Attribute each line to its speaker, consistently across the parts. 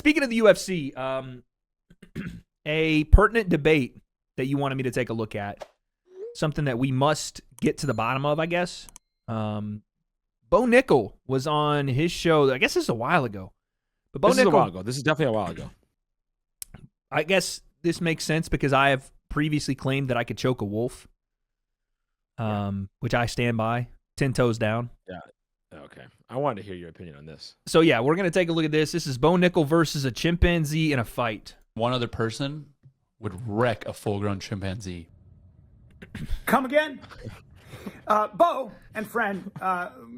Speaker 1: speaking of the UFC, a pertinent debate that you wanted me to take a look at, something that we must get to the bottom of, I guess. Bo Nickel was on his show. I guess this is a while ago. But Bo
Speaker 2: This
Speaker 1: Nickel,
Speaker 2: is a while ago. This is definitely a while ago.
Speaker 1: I guess this makes sense because I have previously claimed that I could choke a wolf, which I stand by, 10 toes down.
Speaker 2: Yeah. Okay. I wanted to hear your opinion on this.
Speaker 1: So, yeah, we're going to take a look at this. This is Bo Nickel versus a chimpanzee in a fight.
Speaker 3: One other person would wreck a full-grown chimpanzee.
Speaker 4: Come again? Bo and friend,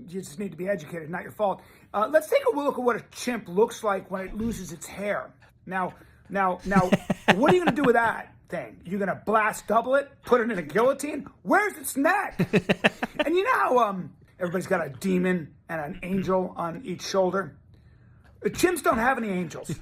Speaker 4: you just need to be educated, not your fault. Let's take a look at what a chimp looks like when it loses its hair. Now, what are you going to do with that thing? You're going to blast double it, put it in a guillotine? Where's its neck? And you know how everybody's got a demon and an angel on each shoulder? The chimps don't have any angels.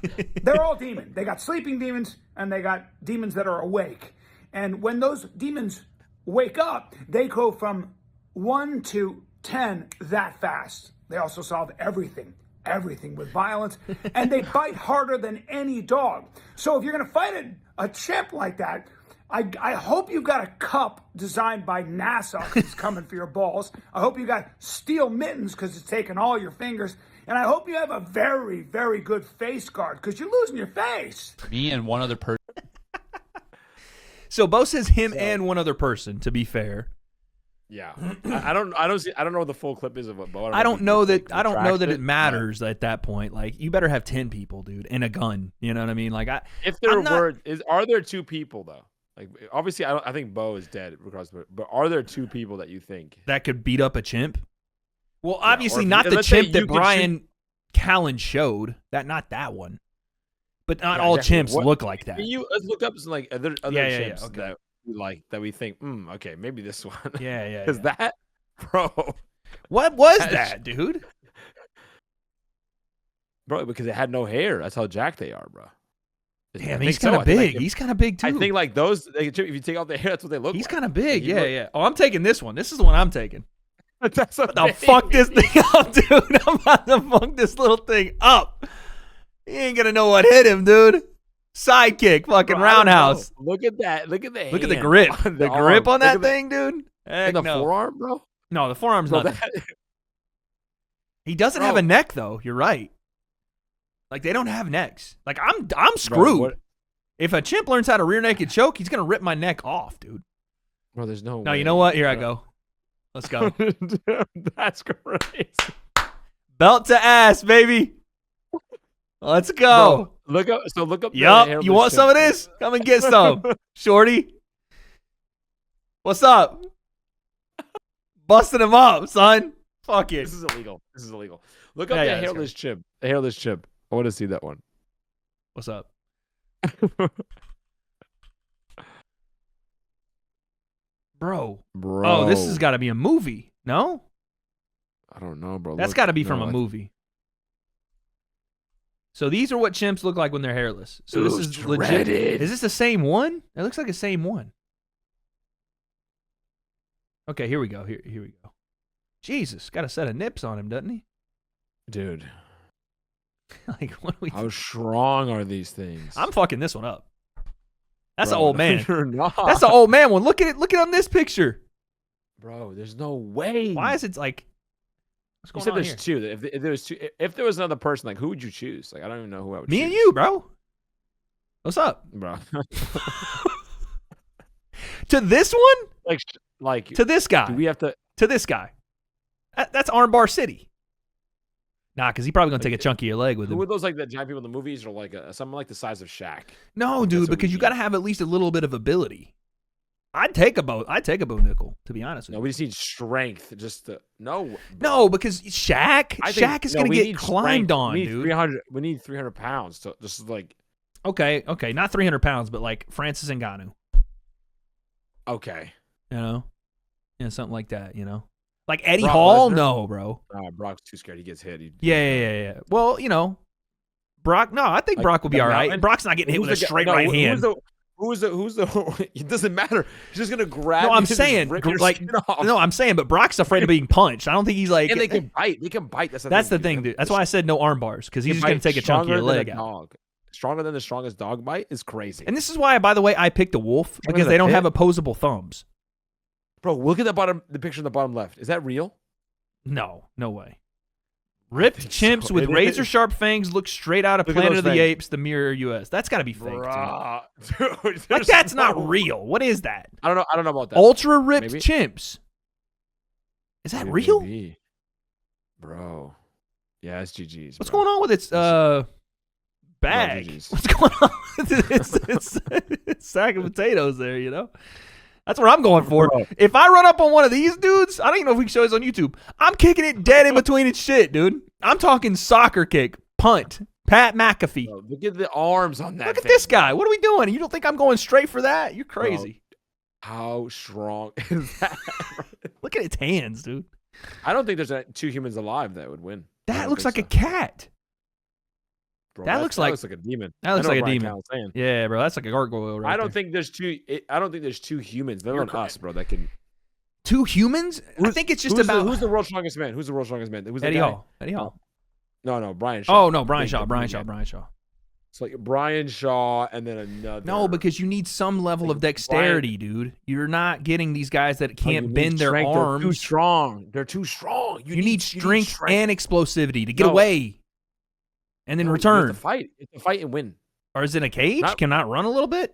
Speaker 4: They're all demon. They got sleeping demons, and they got demons that are awake. And when those demons wake up, they go from 1 to 10 that fast. They also solve everything with violence, and they bite harder than any dog. So if you're going to fight a chimp like that, I hope you've got a cup designed by NASA because it's coming for your balls. I hope you got steel mittens because it's taking all your fingers. And I hope you have a very, very good face guard because you're losing your face.
Speaker 3: Me and one other person.
Speaker 1: So Bo says him and one other person, to be fair.
Speaker 2: Yeah. I don't know what the full clip is of what Bo.
Speaker 1: I don't know that it matters at that point. Like, you better have 10 people, dude, and a gun. You know what I mean? Like,
Speaker 2: are there 2 people though? Like, obviously, I think Bo is dead, regardless. But are there 2 people that you think
Speaker 1: that could beat up a chimp? Well, obviously not the chimp that Brian Callen showed. Not that one. But not all chimps look like that.
Speaker 2: Let's look up some like other chimps that we think. Okay, maybe this one.
Speaker 1: Yeah.
Speaker 2: Is that, bro?
Speaker 1: What was that, dude?
Speaker 2: Bro, because it had no hair. That's how jacked they are, bro.
Speaker 1: Damn, he's kind of big. He's kind of big too.
Speaker 2: I think like those. If you take off the hair, that's what they look like.
Speaker 1: He's kind of big. Yeah. Oh, I'm taking this one. This is the one I'm taking.
Speaker 2: That's
Speaker 1: what the fuck this thing up, dude. I'm about to fuck this little thing up. He ain't gonna know what hit him, dude. Sidekick, fucking roundhouse.
Speaker 2: Look at that. Look at the hand.
Speaker 1: Look at the grip. The grip on that thing, dude.
Speaker 2: And the forearm, bro.
Speaker 1: No, the forearm's not. He doesn't have a neck, though. You're right. Like, they don't have necks. Like, I'm screwed.
Speaker 2: Bro,
Speaker 1: if a chimp learns how to rear naked choke, he's gonna rip my neck off, dude.
Speaker 2: Bro, there's no way.
Speaker 1: No, you know what? Here I go. Let's go.
Speaker 2: Dude, that's crazy.
Speaker 1: Belt to ass, baby. Let's go.
Speaker 2: Bro, look up.
Speaker 1: Yup. You want some of this? Come and get some, shorty. What's up? Busting him up, son. Fuck it.
Speaker 2: This is illegal. Look up the hairless chimp. The hairless chimp. I want to see that one.
Speaker 1: What's up? Bro. Oh, this has got to be a movie. No?
Speaker 2: I don't know, bro.
Speaker 1: That's got to be from a movie. So these are what chimps look like when they're hairless. So this is legit. Is this the same one? It looks like the same one. Okay, here we go. Here we go. Jesus, got a set of nips on him, doesn't he?
Speaker 2: Dude.
Speaker 1: Like, what are we?
Speaker 2: How strong are these things?
Speaker 1: I'm fucking this one up. That's an old man.
Speaker 2: You're not.
Speaker 1: That's an old man one. Look at it. Look at on this picture.
Speaker 2: Bro, there's no way.
Speaker 1: Why is it like? What's going on
Speaker 2: there's
Speaker 1: here?
Speaker 2: 2. If there was 2, if there was another person, like who would you choose? Like I don't even know who I would.
Speaker 1: Me
Speaker 2: choose.
Speaker 1: and you, bro. What's up,
Speaker 2: bro?
Speaker 1: To this one?
Speaker 2: Like
Speaker 1: to this guy?
Speaker 2: Do we have to?
Speaker 1: To this guy? That's Armbar City. Nah, because he probably gonna take a chunk of your leg with him.
Speaker 2: Who are those like the giant people in the movies, or like someone like the size of Shaq?
Speaker 1: No, dude, because you got to have at least a little bit of ability. I'd take a Bo Nickel, to be honest with you.
Speaker 2: No, we just need strength. Just to no,
Speaker 1: because Shaq is gonna get climbed on, dude.
Speaker 2: We need 300 pounds to just like.
Speaker 1: Okay, not 300 pounds, but like Francis Ngannou.
Speaker 2: Okay.
Speaker 1: Something like that. Like Eddie Hall, no, bro.
Speaker 2: Brock's too scared. He gets hit.
Speaker 1: Yeah. Well, Brock. No, I think Brock will be all right. Brock's not getting hit with a straight right hand.
Speaker 2: Who's the? It doesn't matter. He's just gonna grab.
Speaker 1: No,
Speaker 2: you
Speaker 1: I'm
Speaker 2: and just
Speaker 1: saying,
Speaker 2: rip your
Speaker 1: like,
Speaker 2: skin off.
Speaker 1: no, I'm saying, but Brock's afraid of being punched. I don't think he's like.
Speaker 2: And they can bite. They can bite.
Speaker 1: That's the thing, dude. That's why I said no arm bars, because he's just gonna take a chunk of your leg out.
Speaker 2: Dog. Stronger than the strongest dog bite is crazy.
Speaker 1: And this is why, by the way, I picked a wolf, because they don't have opposable thumbs.
Speaker 2: Bro, look at the picture in the bottom left. Is that real?
Speaker 1: No way. Ripped chimps with razor sharp fangs look straight out of
Speaker 2: Look at
Speaker 1: Planet
Speaker 2: those
Speaker 1: of the
Speaker 2: fangs.
Speaker 1: Apes, the Mirror US. That's got to be fake, dude.
Speaker 2: Dude,
Speaker 1: Like, that's not real. What is that?
Speaker 2: I don't know about that.
Speaker 1: Ultra ripped
Speaker 2: Maybe.
Speaker 1: chimps. Is that
Speaker 2: Maybe,
Speaker 1: real?
Speaker 2: maybe. Bro. Yeah, it's GG's.
Speaker 1: What's
Speaker 2: bro.
Speaker 1: going on with its bag?
Speaker 2: GG's.
Speaker 1: What's going on with its sack of potatoes there, you know? That's what I'm going for.
Speaker 2: Bro.
Speaker 1: If I run up on one of these dudes, I don't even know if we can show this on YouTube. I'm kicking it dead in between its shit, dude. I'm talking soccer kick, punt, Pat McAfee.
Speaker 2: Bro, look at the arms on that.
Speaker 1: Look at
Speaker 2: thing,
Speaker 1: this
Speaker 2: bro.
Speaker 1: guy. What are we doing? You don't think I'm going straight for that? You're crazy.
Speaker 2: How strong is that?
Speaker 1: Look at its hands, dude.
Speaker 2: I don't think there's two humans alive that would win. I
Speaker 1: That
Speaker 2: don't
Speaker 1: looks like
Speaker 2: think
Speaker 1: a cat.
Speaker 2: Bro,
Speaker 1: that looks like
Speaker 2: a demon.
Speaker 1: that looks
Speaker 2: I know
Speaker 1: like a
Speaker 2: what Brian
Speaker 1: demon.
Speaker 2: Call's saying.
Speaker 1: Yeah, bro. That's like a gargoyle right
Speaker 2: I don't
Speaker 1: there.
Speaker 2: think there's two. I don't think there's two humans. They're
Speaker 1: You're
Speaker 2: on
Speaker 1: correct.
Speaker 2: us, bro. That can.
Speaker 1: Two humans? I think it's just
Speaker 2: who's
Speaker 1: about
Speaker 2: who's the world's strongest man? Who's the world's strongest man? Who's that
Speaker 1: Eddie
Speaker 2: guy?
Speaker 1: Hall. Eddie Hall.
Speaker 2: No, Brian Shaw.
Speaker 1: Oh no, Brian
Speaker 2: Big
Speaker 1: Shaw.
Speaker 2: dude,
Speaker 1: Brian
Speaker 2: big
Speaker 1: Shaw.
Speaker 2: man.
Speaker 1: Brian Shaw.
Speaker 2: It's like Brian Shaw and then another.
Speaker 1: No, because you need some level
Speaker 2: Like
Speaker 1: of dexterity, dude. You're not getting these guys that
Speaker 2: Oh, you
Speaker 1: can't
Speaker 2: need
Speaker 1: bend their
Speaker 2: strength.
Speaker 1: arms.
Speaker 2: They're too strong. They're too strong.
Speaker 1: You need strength and explosivity to get
Speaker 2: No.
Speaker 1: away and then
Speaker 2: No,
Speaker 1: return.
Speaker 2: You have to fight. You have to fight and win.
Speaker 1: Or is it a cage?
Speaker 2: Not-
Speaker 1: Can I run a little bit?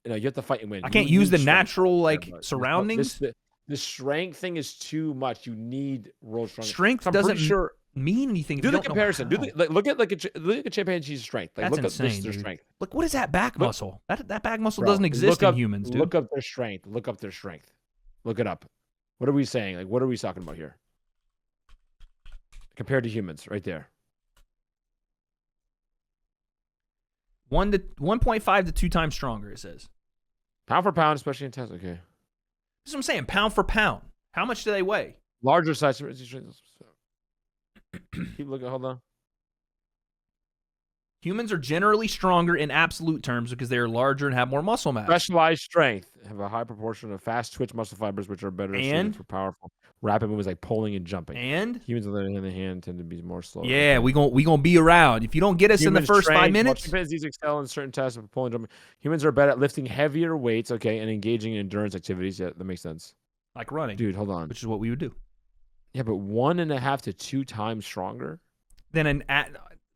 Speaker 2: You have to fight and win.
Speaker 1: I can't
Speaker 2: You
Speaker 1: use
Speaker 2: need
Speaker 1: the
Speaker 2: strength.
Speaker 1: natural like
Speaker 2: Yeah, but
Speaker 1: surroundings.
Speaker 2: The strength thing is too much. You need world strength.
Speaker 1: Strength
Speaker 2: I'm
Speaker 1: doesn't
Speaker 2: pretty sure.
Speaker 1: mean anything. If
Speaker 2: Do
Speaker 1: you
Speaker 2: the
Speaker 1: don't know
Speaker 2: comparison. Do
Speaker 1: how.
Speaker 2: the look at look at chimpanzee's strength. Like
Speaker 1: That's
Speaker 2: look
Speaker 1: insane,
Speaker 2: up their
Speaker 1: dude.
Speaker 2: strength.
Speaker 1: Look, what is that back
Speaker 2: Look-
Speaker 1: muscle? That back muscle
Speaker 2: Bro,
Speaker 1: doesn't exist
Speaker 2: look
Speaker 1: in
Speaker 2: up-
Speaker 1: humans, dude.
Speaker 2: Look up their strength. Look up their strength. Look it up. What are we saying? Like what are we talking about here? Compared to humans, right there.
Speaker 1: 1.5 to 2 times stronger. It says.
Speaker 2: Pound for pound, especially in tests. Okay.
Speaker 1: This is what I'm saying. Pound for pound. How much do they weigh?
Speaker 2: Larger size. Keep looking. Hold on.
Speaker 1: Humans are generally stronger in absolute terms because they are larger and have more muscle mass.
Speaker 2: Specialized strength have a high proportion of fast twitch muscle fibers, which are better
Speaker 1: And?
Speaker 2: suited for powerful, rapid movements like pulling and jumping.
Speaker 1: And
Speaker 2: Humans, on the other hand, tend to be more slow.
Speaker 1: yeah, we gonna be around. If you don't get us in the
Speaker 2: Humans
Speaker 1: first
Speaker 2: trained-
Speaker 1: 5
Speaker 2: while
Speaker 1: minutes,
Speaker 2: chimpanzees excel in certain tests of pulling and jumping. Humans are better at lifting heavier weights, okay, and engaging in endurance activities. Yeah, that makes sense.
Speaker 1: like running,
Speaker 2: Dude, hold on.
Speaker 1: which is what we would do.
Speaker 2: Yeah, but 1.5 to 2 times stronger.
Speaker 1: Then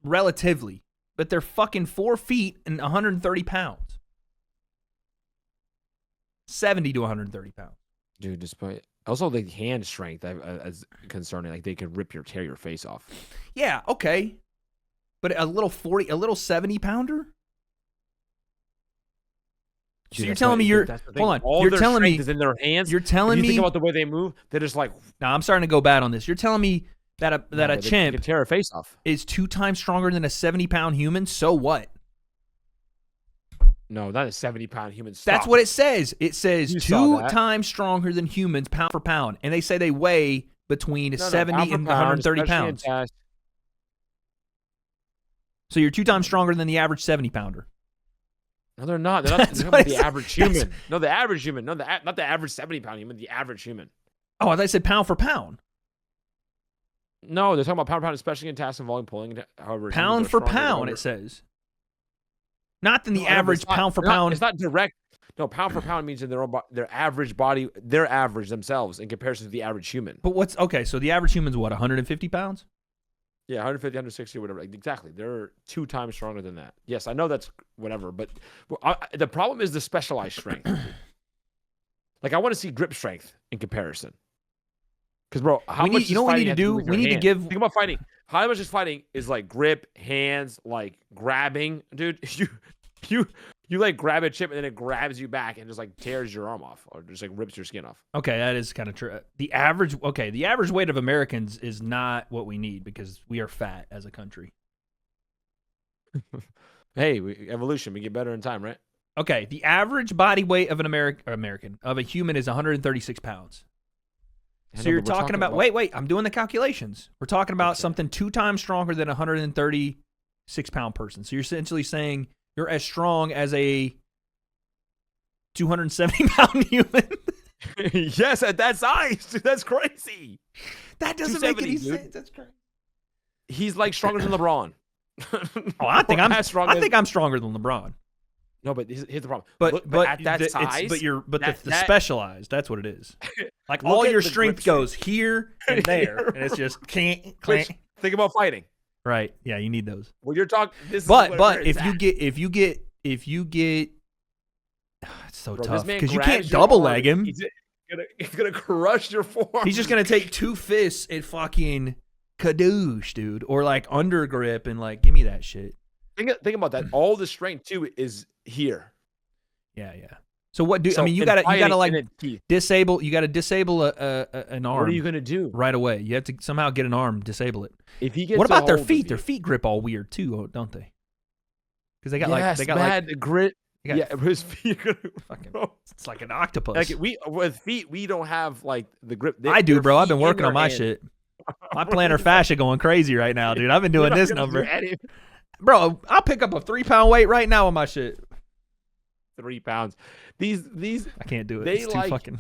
Speaker 1: relatively, but they're fucking 4 feet and 130 pounds. 70 to 130 pounds.
Speaker 2: Dude, despite also the hand strength as concerning, like they could tear your face off.
Speaker 1: Yeah, okay, but a little 70 pounder. So
Speaker 2: Dude,
Speaker 1: you're
Speaker 2: that's
Speaker 1: telling
Speaker 2: what-
Speaker 1: me you're
Speaker 2: that's the thing.
Speaker 1: hold on.
Speaker 2: All
Speaker 1: You're
Speaker 2: their
Speaker 1: telling
Speaker 2: strength
Speaker 1: me
Speaker 2: is in their hands.
Speaker 1: you're telling
Speaker 2: If you
Speaker 1: me.
Speaker 2: think about the way they move, they're just like
Speaker 1: Now I'm starting to go bad on this. You're telling me that a
Speaker 2: they
Speaker 1: chimp
Speaker 2: can tear a face off.
Speaker 1: is 2 times stronger than a 70-pound human. So what?
Speaker 2: No, not a 70-pound human.
Speaker 1: That's
Speaker 2: Stop
Speaker 1: what it says. It says
Speaker 2: You saw
Speaker 1: 2
Speaker 2: that.
Speaker 1: times stronger than humans pound for pound, and they say they weigh between
Speaker 2: No,
Speaker 1: 70
Speaker 2: pound for
Speaker 1: and
Speaker 2: pound,
Speaker 1: 130
Speaker 2: especially in
Speaker 1: pounds.
Speaker 2: tests.
Speaker 1: So you're 2 times stronger than the average 70-pounder.
Speaker 2: No, they're not. They're not
Speaker 1: That's
Speaker 2: they're
Speaker 1: what
Speaker 2: not
Speaker 1: it
Speaker 2: the
Speaker 1: said.
Speaker 2: average human. No, the average human. No, not the average 70-pound human. The average human.
Speaker 1: Oh, I thought I said pound for pound.
Speaker 2: No, they're talking about pound for pound, especially in tasks involving pulling. However,
Speaker 1: Pound
Speaker 2: humans are
Speaker 1: for
Speaker 2: stronger than
Speaker 1: pound,
Speaker 2: other-
Speaker 1: it says. Not than the
Speaker 2: No, I know, but
Speaker 1: average
Speaker 2: it's not-
Speaker 1: pound for
Speaker 2: they're not-
Speaker 1: pound.
Speaker 2: It's not direct. No, pound for pound means in their average body, their average themselves in comparison to the average human.
Speaker 1: But what's okay? So the average human's what? 150 pounds?
Speaker 2: Yeah, 150, 160, whatever. Like, exactly. They're 2 times stronger than that. Yes, I know that's whatever, but the problem is the specialized strength. Like, I want to see grip strength in comparison. Because, bro, how
Speaker 1: We
Speaker 2: much
Speaker 1: need- you know what we need to do? We need to give-
Speaker 2: Think about fighting. How much is fighting is like grip, hands, like grabbing, dude. You like grab a chip and then it grabs you back and just like tears your arm off or just like rips your skin off.
Speaker 1: Okay, that is kind of true. The average weight of Americans is not what we need because we are fat as a country.
Speaker 2: Hey, evolution. We get better in time, right?
Speaker 1: Okay, the average body weight of an American of a human is 136 pounds.
Speaker 2: I
Speaker 1: So
Speaker 2: know,
Speaker 1: you're
Speaker 2: but we're
Speaker 1: talking about wait, I'm doing the calculations. We're talking about
Speaker 2: Okay.
Speaker 1: something 2 times stronger than a 136-pound person. So you're essentially saying you're as strong as a 270-pound human.
Speaker 2: Yes, at that size. Dude, that's crazy.
Speaker 1: That doesn't make any
Speaker 2: 270, dude.
Speaker 1: sense. That's crazy.
Speaker 2: He's like stronger than LeBron.
Speaker 1: Oh, I think I'm
Speaker 2: As strong
Speaker 1: I
Speaker 2: as-
Speaker 1: think I'm stronger than LeBron.
Speaker 2: No, but here's the problem.
Speaker 1: But
Speaker 2: Look, at that size,
Speaker 1: the specialized. That's what it is. Like
Speaker 2: Look
Speaker 1: all
Speaker 2: at
Speaker 1: your
Speaker 2: the
Speaker 1: strength
Speaker 2: grip
Speaker 1: goes here and there, and it's just clank,
Speaker 2: Which,
Speaker 1: clank.
Speaker 2: think about fighting.
Speaker 1: Right? Yeah, you need those.
Speaker 2: When you're talking, this
Speaker 1: But
Speaker 2: is where
Speaker 1: if
Speaker 2: it's
Speaker 1: you
Speaker 2: at.
Speaker 1: get, it's so
Speaker 2: Bro, this
Speaker 1: tough
Speaker 2: man
Speaker 1: because you
Speaker 2: grabs
Speaker 1: can't
Speaker 2: your
Speaker 1: double
Speaker 2: arm,
Speaker 1: leg him.
Speaker 2: He's gonna crush your forearm.
Speaker 1: He's just gonna take 2 fists and fucking kadoosh, dude, or like under grip and like give me that shit.
Speaker 2: Think about that. All the strength too is here.
Speaker 1: Yeah. So what do
Speaker 2: So
Speaker 1: I mean? You
Speaker 2: in
Speaker 1: gotta
Speaker 2: fighting,
Speaker 1: like
Speaker 2: and in-
Speaker 1: disable. You gotta disable an arm.
Speaker 2: What are you gonna do
Speaker 1: right away? You have to somehow get an arm, disable it.
Speaker 2: if he gets?
Speaker 1: What
Speaker 2: a
Speaker 1: about their
Speaker 2: hold of
Speaker 1: feet?
Speaker 2: you?
Speaker 1: Their feet grip all weird too, don't they? Because they got
Speaker 2: Yes,
Speaker 1: they got
Speaker 2: mad grit.
Speaker 1: they got
Speaker 2: Yeah, his feet. Are gonna,
Speaker 1: fucking.
Speaker 2: bro.
Speaker 1: It's like an octopus.
Speaker 2: Like with feet, we don't have like the grip.
Speaker 1: I do,
Speaker 2: Their
Speaker 1: bro. I've
Speaker 2: feet
Speaker 1: been
Speaker 2: in
Speaker 1: working
Speaker 2: their
Speaker 1: on my
Speaker 2: hand.
Speaker 1: shit. My plantar fascia going crazy right now, dude. I've been doing
Speaker 2: You're not
Speaker 1: this
Speaker 2: gonna do
Speaker 1: number,
Speaker 2: any-
Speaker 1: bro. I'll pick up a 3-pound weight right now on my shit.
Speaker 2: 3 pounds. These
Speaker 1: I can't do it.
Speaker 2: They
Speaker 1: It's too
Speaker 2: like-
Speaker 1: fucking.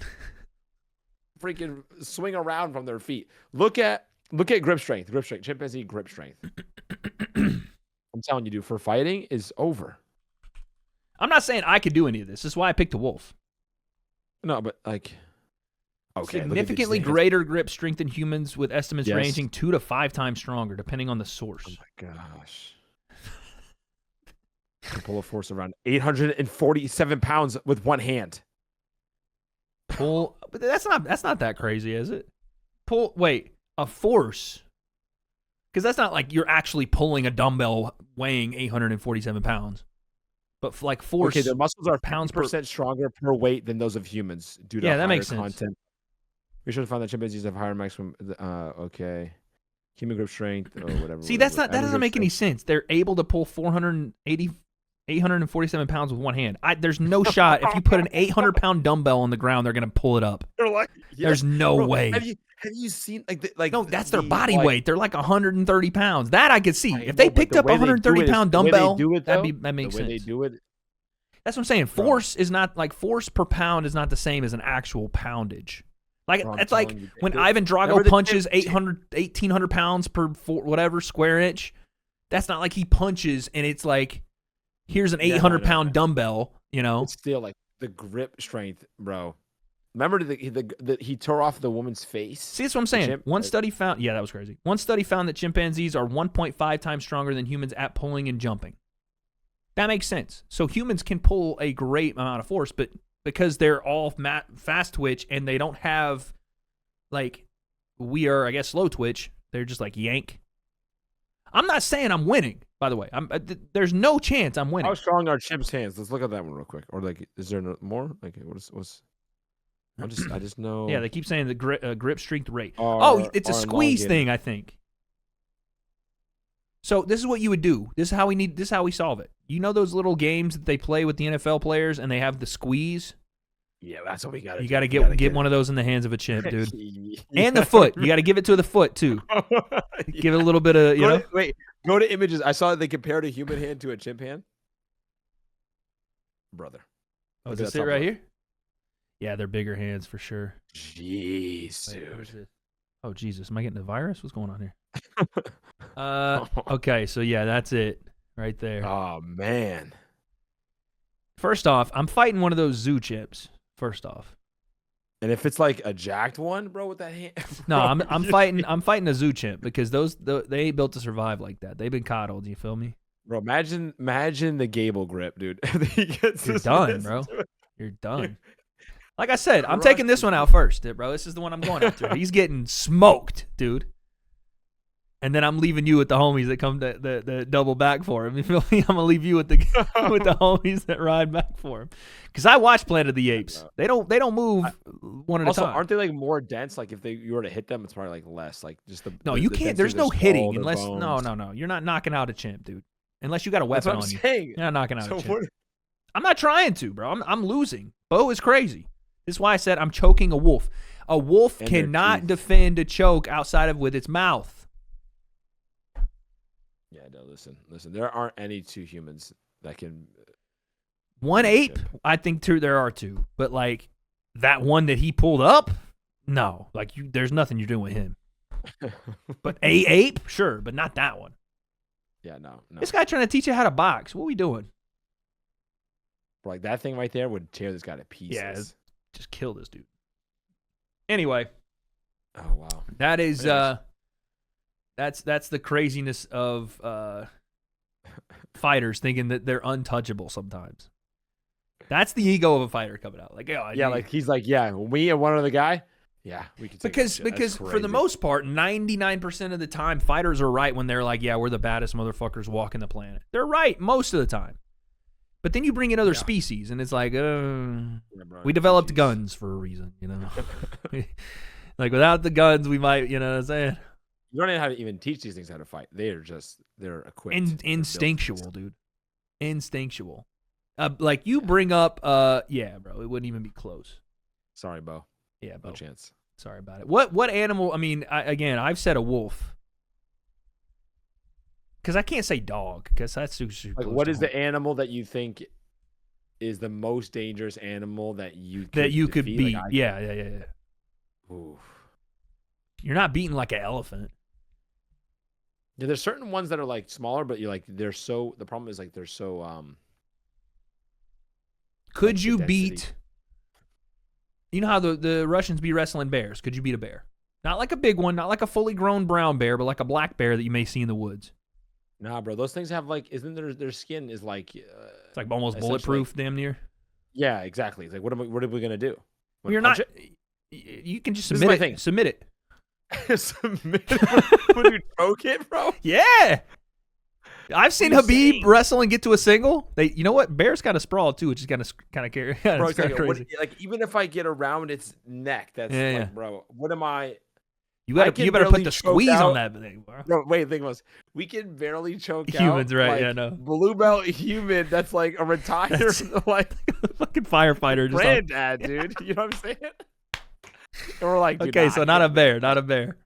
Speaker 2: freaking swing around from their feet. Look at grip strength. Chimpanzee grip strength. I'm telling you, dude, for fighting is over.
Speaker 1: I'm not saying I could do any of this. This is why I picked a wolf.
Speaker 2: No, but like, okay, look at these
Speaker 1: Significantly
Speaker 2: things.
Speaker 1: greater grip strength than humans, with estimates
Speaker 2: Yes.
Speaker 1: ranging 2 to 5 times stronger, depending on the source.
Speaker 2: Oh my gosh. Can pull a force around 847 pounds with one hand.
Speaker 1: Pull, but that's not that crazy, is it? Wait, a force, because that's not like you're actually pulling a dumbbell weighing 847 pounds, but like force.
Speaker 2: Okay, their muscles are
Speaker 1: pounds per-
Speaker 2: percent stronger per weight than those of humans due to
Speaker 1: Yeah, that
Speaker 2: higher
Speaker 1: makes sense.
Speaker 2: content. We should have found that chimpanzees have higher maximum. Okay, human grip strength or whatever.
Speaker 1: See, that
Speaker 2: average
Speaker 1: doesn't
Speaker 2: grip
Speaker 1: make any
Speaker 2: strength.
Speaker 1: sense. They're able to pull 847 pounds with one hand. There's no shot if you put an 800-pound dumbbell on the ground, they're gonna pull it up.
Speaker 2: They're like, yeah.
Speaker 1: There's no
Speaker 2: Bro,
Speaker 1: way.
Speaker 2: Have you seen like
Speaker 1: No, that's their
Speaker 2: the,
Speaker 1: body
Speaker 2: like-
Speaker 1: weight. They're like 130 pounds. That I could see.
Speaker 2: I
Speaker 1: If they
Speaker 2: know, but
Speaker 1: picked
Speaker 2: the
Speaker 1: up a
Speaker 2: way they do it is-
Speaker 1: 130-pound
Speaker 2: the way they
Speaker 1: dumbbell,
Speaker 2: do it,
Speaker 1: that
Speaker 2: though,
Speaker 1: makes
Speaker 2: the way
Speaker 1: sense.
Speaker 2: they do it.
Speaker 1: That's what I'm saying.
Speaker 2: Bro.
Speaker 1: Force is not like force per pound is not the same as an actual poundage. Like
Speaker 2: Bro, I'm
Speaker 1: it's like
Speaker 2: telling you,
Speaker 1: when
Speaker 2: the-
Speaker 1: Ivan Drago
Speaker 2: remember the
Speaker 1: punches
Speaker 2: chimp-
Speaker 1: 1,800 pounds per whatever square inch. That's not like he punches and it's like here's an
Speaker 2: Yeah,
Speaker 1: 800-pound
Speaker 2: no.
Speaker 1: dumbbell. You know,
Speaker 2: It's still like the grip strength, bro. Remember he tore off the woman's face.
Speaker 1: see that's what I'm saying.
Speaker 2: chimp-
Speaker 1: One study found, yeah, that was crazy. One study found that chimpanzees are 1.5 times stronger than humans at pulling and jumping. That makes sense. So humans can pull a great amount of force, but because they're all fast twitch and they don't have, like, we are, I guess, slow twitch. They're just like yank. I'm not saying I'm winning, by the way. There's no chance I'm winning.
Speaker 2: How strong are chimps' hands? Let's look at that one real quick. Or like, is there more? Like, what's? I just know.
Speaker 1: Yeah, they keep saying the grip strength rate.
Speaker 2: Are-
Speaker 1: It's a
Speaker 2: are
Speaker 1: squeeze
Speaker 2: elongated.
Speaker 1: thing, I think. So this is what you would do. This is how we solve it. You know those little games that they play with the NFL players and they have the squeeze?
Speaker 2: Yeah, that's what we got.
Speaker 1: You got to get one of those in the hands of a chimp, dude.
Speaker 2: Yeah.
Speaker 1: And the foot. You got to give it to the foot too. Give it a little bit of, you know.
Speaker 2: Go to images. I saw they compared a human hand to a chimp hand. Brother.
Speaker 1: Oh, is
Speaker 2: Look at
Speaker 1: this
Speaker 2: that
Speaker 1: it
Speaker 2: top
Speaker 1: right
Speaker 2: left.
Speaker 1: here? Yeah, they're bigger hands for sure.
Speaker 2: Jeez,
Speaker 1: Wait, where's
Speaker 2: dude.
Speaker 1: it? Oh Jesus, am I getting a virus? What's going on here? Okay, so yeah, that's it right there.
Speaker 2: Oh man.
Speaker 1: First off, I'm fighting one of those zoo chimps. First off,
Speaker 2: And if it's like a jacked one, bro, with that hand.
Speaker 1: no,
Speaker 2: bro,
Speaker 1: I'm fighting a zoo chimp because they ain't built to survive like that. They've been coddled. You feel me?
Speaker 2: Bro, imagine the Gable grip, dude. He gets
Speaker 1: You're
Speaker 2: his
Speaker 1: done,
Speaker 2: wrist
Speaker 1: bro.
Speaker 2: to it.
Speaker 1: You're done. Like I said, I'm taking this one out first, bro. This is the one I'm going after. He's getting smoked, dude. And then I'm leaving you with the homies that come the double back for him. You feel me? I'm gonna leave you with the with the homies that ride back for him. Because I watch Planet of the Apes. They don't move one at
Speaker 2: Also,
Speaker 1: a time.
Speaker 2: aren't they like more dense? Like if you were to hit them, it's probably like less. Like just the
Speaker 1: No,
Speaker 2: the-
Speaker 1: you
Speaker 2: the
Speaker 1: can't.
Speaker 2: density
Speaker 1: There's
Speaker 2: of
Speaker 1: no
Speaker 2: their
Speaker 1: hitting
Speaker 2: skull, their
Speaker 1: unless
Speaker 2: bones.
Speaker 1: no. You're not knocking out a chimp, dude. Unless you got a
Speaker 2: That's
Speaker 1: weapon
Speaker 2: what I'm
Speaker 1: on you.
Speaker 2: saying.
Speaker 1: You're not knocking out
Speaker 2: So
Speaker 1: a chimp.
Speaker 2: what-
Speaker 1: I'm not trying to, bro. I'm losing. Bo is crazy. This is why I said I'm choking a wolf. A wolf
Speaker 2: And their
Speaker 1: cannot
Speaker 2: teeth.
Speaker 1: defend a choke outside of with its mouth.
Speaker 2: Yeah, no, listen. There aren't any two humans that can
Speaker 1: One ape, I think there are two, but like that one that he pulled up, no, like there's nothing you're doing with him. But a ape, sure, but not that one.
Speaker 2: Yeah, no.
Speaker 1: This guy trying to teach you how to box. What are we doing?
Speaker 2: Like that thing right there would tear this guy to pieces.
Speaker 1: Yeah, just kill this dude. Anyway.
Speaker 2: Oh wow.
Speaker 1: That is that's the craziness of fighters thinking that they're untouchable sometimes. That's the ego of a fighter coming out. Like,
Speaker 2: like he's like, yeah, me and one other guy. Yeah, we can take
Speaker 1: because for the most part, 99% of the time, fighters are right when they're like, yeah, we're the baddest motherfuckers walking the planet. They're right most of the time. But then you bring in other species, and it's like, we developed guns for a reason, you know. Like without the guns, we might, you know what I'm saying?
Speaker 2: You don't even have to even teach these things how to fight. They're equipped.
Speaker 1: Instinctual, dude. Instinctual. Like you bring up, yeah, bro, it wouldn't even be close.
Speaker 2: Sorry, Bo.
Speaker 1: Yeah, Bo.
Speaker 2: No chance.
Speaker 1: Sorry about it. What animal? I mean, I've said a wolf. Because I can't say dog, because that's too
Speaker 2: like, what is the animal that you think is the most dangerous animal that you could
Speaker 1: beat?
Speaker 2: Like,
Speaker 1: yeah.
Speaker 2: Oof.
Speaker 1: You're not beating like an elephant.
Speaker 2: Yeah, there's certain ones that are like smaller, but the problem is like they're so
Speaker 1: Could
Speaker 2: like
Speaker 1: you beat? You know how the Russians be wrestling bears? Could you beat a bear? Not like a big one, not like a fully grown brown bear, but like a black bear that you may see in the woods.
Speaker 2: Nah, bro. Those things have like, isn't their skin is like
Speaker 1: it's like almost bulletproof, damn near.
Speaker 2: Yeah, exactly. It's like, what are we gonna do?
Speaker 1: Well, you're not. You can just
Speaker 2: submit
Speaker 1: it. Submit it.
Speaker 2: Submit it. Would you choke it, bro?
Speaker 1: Yeah. I've seen Habib wrestle and get to a single. You know what? Bears got a sprawl too, which is kind of crazy.
Speaker 2: Like even if I get around its neck, that's bro. What am I?
Speaker 1: You better put the squeeze on that thing, bro.
Speaker 2: No, wait, the thing was, we can barely choke
Speaker 1: humans,
Speaker 2: out.
Speaker 1: Right?
Speaker 2: Like,
Speaker 1: yeah, no.
Speaker 2: Blue belt human. That's like a retired, like
Speaker 1: fucking firefighter,
Speaker 2: granddad, dude. You know what I'm saying? And we're like,
Speaker 1: okay, so not a bear. I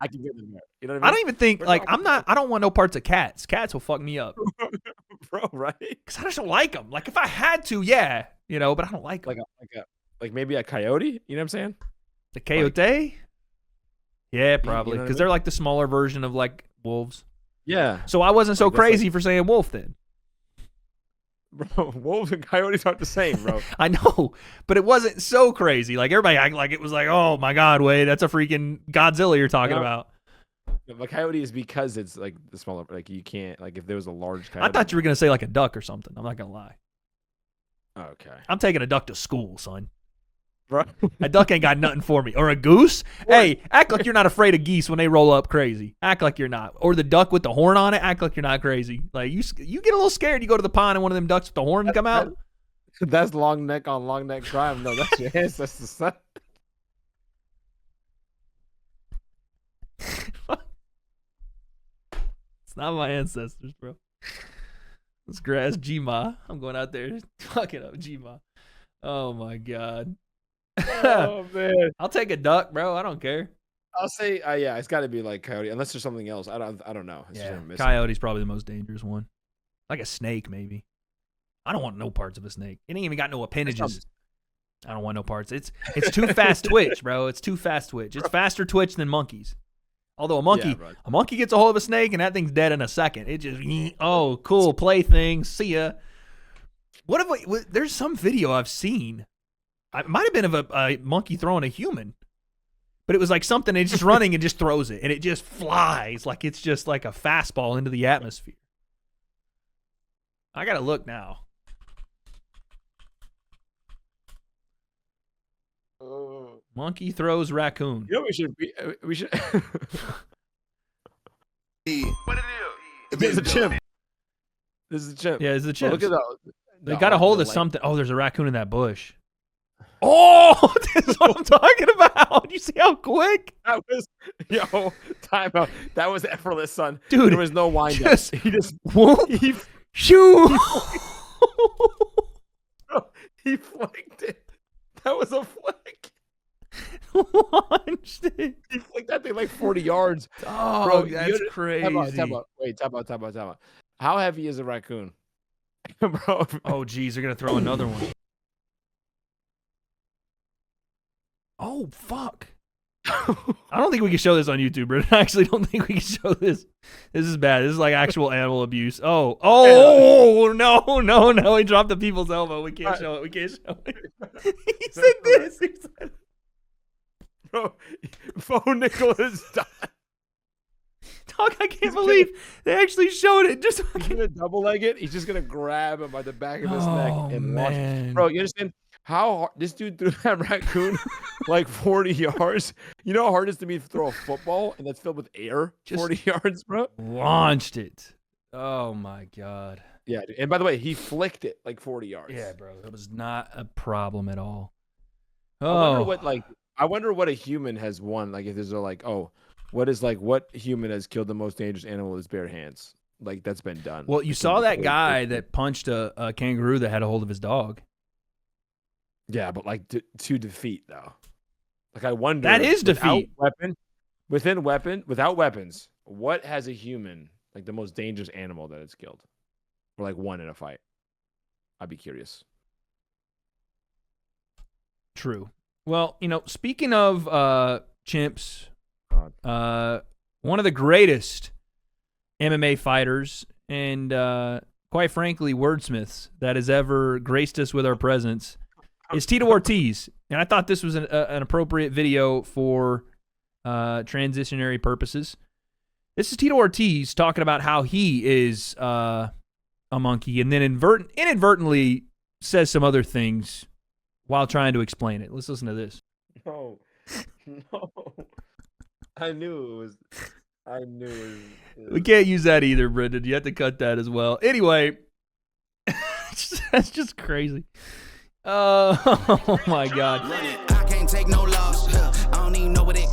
Speaker 1: can
Speaker 2: get the bear. You know what I mean?
Speaker 1: I don't even think I don't want no parts of cats. Cats will fuck me up,
Speaker 2: bro. Right?
Speaker 1: Because I just don't like them. Like if I had to, yeah, you know, but I don't like them.
Speaker 2: Like maybe a coyote. You know what I'm saying?
Speaker 1: The coyote. Yeah, probably because they're like the smaller version of like wolves.
Speaker 2: Yeah.
Speaker 1: So I wasn't so crazy for saying wolf then.
Speaker 2: Bro, wolves and coyotes aren't the same, bro.
Speaker 1: I know, but it wasn't so crazy. Like everybody acted like it was like, oh my god, Wade, that's a freaking Godzilla you're talking about.
Speaker 2: The coyote is because it's like the smaller. Like you can't if there was a large coyote.
Speaker 1: I thought you were gonna say like a duck or something. I'm not gonna lie.
Speaker 2: Okay.
Speaker 1: I'm taking a duck to school, son.
Speaker 2: Bro.
Speaker 1: A duck ain't got nothing for me. Or a goose. Hey, act like you're not afraid of geese when they roll up crazy. Act like you're not. Or the duck with the horn on it. Act like you're not crazy. Like you get a little scared. You go to the pond and one of them ducks with the horn come out.
Speaker 2: That's long neck on long neck crime. No, that's your ancestors, son.
Speaker 1: It's not my ancestors, bro. Let's grass G-Ma. I'm going out there fucking up G-Ma. Oh my god.
Speaker 2: Oh man,
Speaker 1: I'll take a duck, bro. I don't care.
Speaker 2: I'll say, yeah, it's got to be like coyote, unless there's something else. I don't know.
Speaker 1: Coyote's probably the most dangerous one. Like a snake, maybe. I don't want no parts of a snake. It ain't even got no appendages. I don't want no parts. It's too fast twitch, bro. It's too fast twitch. It's faster twitch than monkeys. Although a monkey gets a hold of a snake and that thing's dead in a second. It just cool plaything. See ya. What if there's some video I've seen. It might have been of a monkey throwing a human, but it was like something. It's just running and just throws it, and it just flies like it's just like a fastball into the atmosphere. I gotta look now. Monkey throws raccoon.
Speaker 2: You know we should.
Speaker 5: What it is?
Speaker 2: This is a chimp. This is a chimp.
Speaker 1: Yeah, it's a chimp.
Speaker 2: Look at that.
Speaker 1: They got a hold of something. Oh, there's a raccoon in that bush. Oh, that's what I'm talking about. You see how quick?
Speaker 2: That was, time out. That was effortless, son.
Speaker 1: Dude,
Speaker 2: there was no wind up. He just
Speaker 1: whoop, shoo.
Speaker 2: He flicked it. That was a flick.
Speaker 1: Launched it.
Speaker 2: He flicked that thing like 40 yards.
Speaker 1: Oh, bro, that's crazy.
Speaker 2: Wait, time out. How heavy is a raccoon? Bro.
Speaker 1: Oh, geez, they're gonna throw another one. Oh, fuck. I don't think we can show this on YouTube, bro. I actually don't think we can show this. This is bad. This is like actual animal abuse. Oh, no. He dropped the people's elbow. We can't show it. We can't show it. He said this. He said,
Speaker 2: Bro, Bo Nickel is done.
Speaker 1: dog, I can't believe they actually showed it. Just
Speaker 2: He's gonna double leg it. He's just gonna grab him by the back of his neck and launch.
Speaker 1: man.
Speaker 2: Bro, you understand how hard this dude threw that raccoon like 40 yards? You know how hard it is to me to throw a football and that's filled with air?
Speaker 1: Just
Speaker 2: 40 yards, bro.
Speaker 1: launched it. Oh my god.
Speaker 2: Yeah, dude. And by the way, he flicked it like 40 yards.
Speaker 1: Yeah, bro. That was not a problem at all.
Speaker 2: I wonder what a human has won. Like if there's what human has killed the most dangerous animal with his bare hands? Like that's been done.
Speaker 1: Well, you saw that guy that punched a kangaroo that had a hold of his dog.
Speaker 2: Yeah, but like to defeat though. Like I wonder.
Speaker 1: That is defeat.
Speaker 2: Without weapons, what has a human, like the most dangerous animal that it's killed? Or like won in a fight? I'd be curious.
Speaker 1: True. Well, speaking of chimps, one of the greatest MMA fighters and quite frankly wordsmiths that has ever graced us with our presence is Tito Ortiz. And I thought this was an appropriate video for transitionary purposes. This is Tito Ortiz talking about how he is a monkey and then inadvertently says some other things while trying to explain it. Let's listen to this.
Speaker 2: No. I knew it was.
Speaker 1: We can't use that either, Brendan. You have to cut that as well. Anyway, that's just crazy. Oh my God.
Speaker 5: I can't take no loss. I don't even know what it